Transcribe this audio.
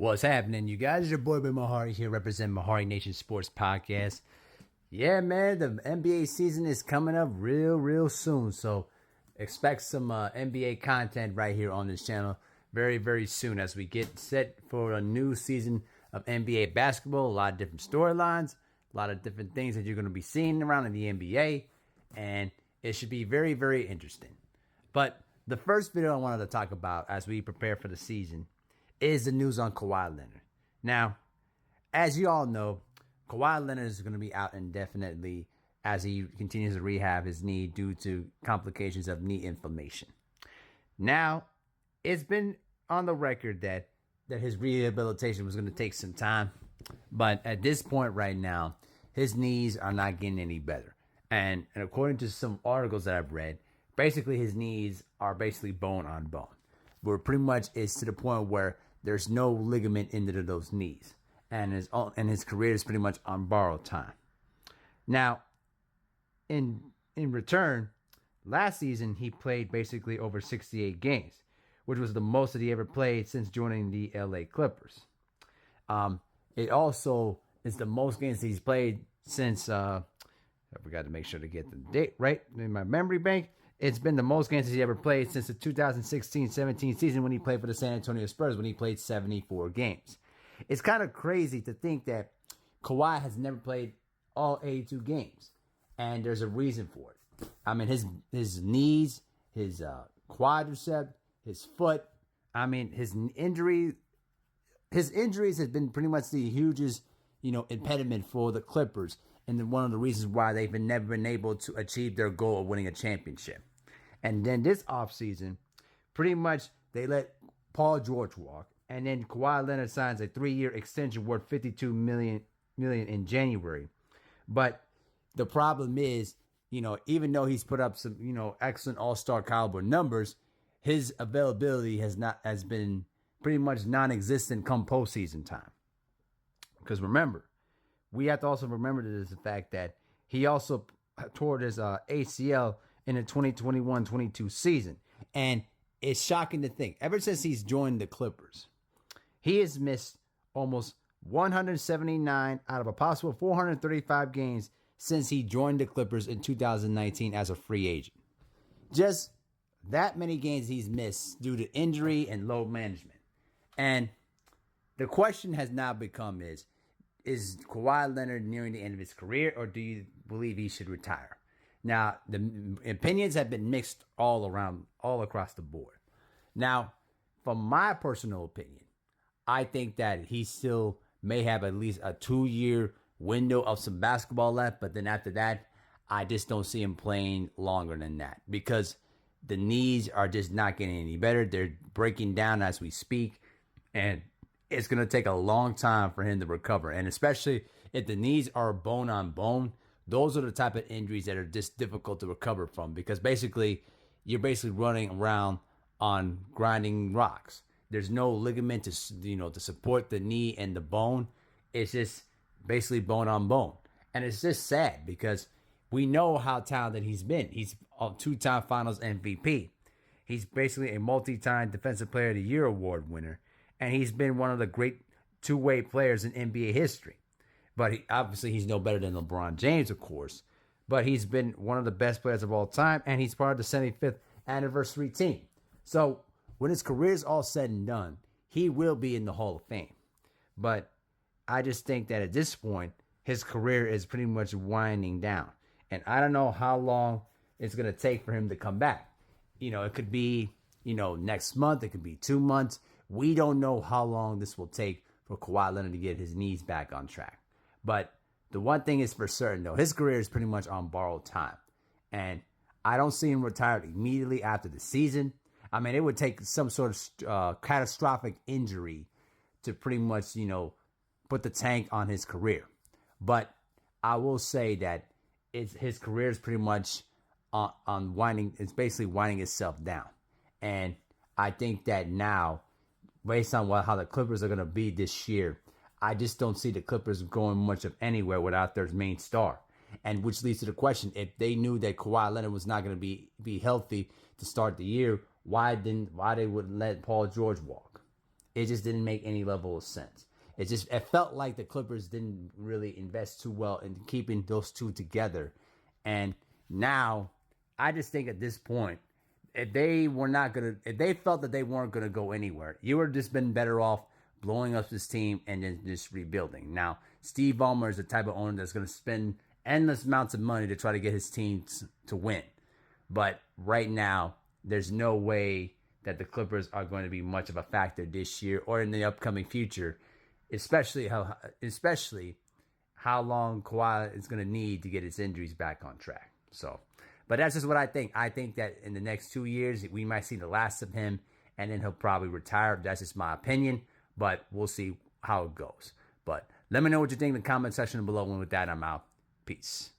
What's happening, you guys? It's your boy, Ben Mahari here, representing Mahari Nation Sports Podcast. Yeah, man, the NBA season is coming up real soon. So expect some NBA content right here on this channel very soon as we get set for a new season of NBA basketball. A lot of different storylines, a lot of different things that you're going to be seeing around in the NBA. And it should be very interesting. But the first video I wanted to talk about as we prepare for the season is the news on Kawhi Leonard. Now, as you all know, Kawhi Leonard is going to be out indefinitely as he continues to rehab his knee due to complications of knee inflammation. Now, it's been on the record that his rehabilitation was going to take some time, but at this point right now, his knees are not getting any better. And according to some articles that I've read, basically his knees are basically bone on bone, where pretty much it's to the point where there's no ligament into those knees, and his career is pretty much on borrowed time. Now, in return, last season he played basically over 68 games, which was the most that he ever played since joining the LA Clippers. It also is the most games that he's played since I forgot to make sure to get the date right in my memory bank. It's been the most games he's ever played since the 2016-17 season when he played for the San Antonio Spurs, when he played 74 games. It's kind of crazy to think that Kawhi has never played all 82 games, and there's a reason for it. I mean, his knees, his quadricep, his foot. I mean, his injuries have been pretty much the hugest, impediment for the Clippers, and then one of the reasons why they've never been able to achieve their goal of winning a championship. And then this offseason, pretty much they let Paul George walk, and then Kawhi Leonard signs a 3-year extension worth $52 million in January. But the problem is, even though he's put up some, excellent all-star caliber numbers, his availability has been pretty much non-existent come postseason time. Because remember, we have to also remember the fact that he also tore his ACL in the 2021-22 season. And it's shocking to think, ever since he's joined the Clippers, he has missed almost 179 out of a possible 435 games since he joined the Clippers in 2019 as a free agent. Just that many games he's missed due to injury and load management. And the question has now become is Kawhi Leonard nearing the end of his career, or do you believe he should retire? Now, the opinions have been mixed all across the board. Now, from my personal opinion, I think that he still may have at least a 2-year window of some basketball left, but then after that, I just don't see him playing longer than that because the knees are just not getting any better. They're breaking down as we speak, and it's going to take a long time for him to recover. And especially if the knees are bone on bone, those are the type of injuries that are just difficult to recover from, because you're basically running around on grinding rocks. There's no ligament to support the knee and the bone. It's just basically bone on bone. And it's just sad because we know how talented he's been. He's a 2-time Finals MVP. He's basically a multi-time Defensive Player of the Year award winner. And he's been one of the great two-way players in NBA history. But obviously he's no better than LeBron James, of course. But he's been one of the best players of all time, and he's part of the 75th anniversary team. So when his career is all said and done, he will be in the Hall of Fame. But I just think that at this point, his career is pretty much winding down. And I don't know how long it's going to take for him to come back. It could be, next month. It could be 2 months. We don't know how long this will take for Kawhi Leonard to get his knees back on track. But the one thing is for certain, though, his career is pretty much on borrowed time. And I don't see him retired immediately after the season. I mean, it would take some sort of catastrophic injury to pretty much, put the tank on his career. But I will say that his career is pretty much on winding. It's basically winding itself down. And I think that now, based on how the Clippers are going to be this year, I just don't see the Clippers going much of anywhere without their main star. And which leads to the question, if they knew that Kawhi Leonard was not going to be healthy to start the year, why they wouldn't let Paul George walk? It just didn't make any level of sense. It felt like the Clippers didn't really invest too well in keeping those two together. And now I just think at this point, if they felt that they weren't gonna go anywhere, you would have just been better off blowing up this team and then just rebuilding. Now, Steve Ballmer is the type of owner that's gonna spend endless amounts of money to try to get his teams to win. But right now, there's no way that the Clippers are going to be much of a factor this year or in the upcoming future, especially how long Kawhi is going to need to get his injuries back on track. So, but that's just what I think. I think that in the next 2 years, we might see the last of him, and then he'll probably retire. That's just my opinion, but we'll see how it goes. But let me know what you think in the comment section below. And with that, I'm out. Peace.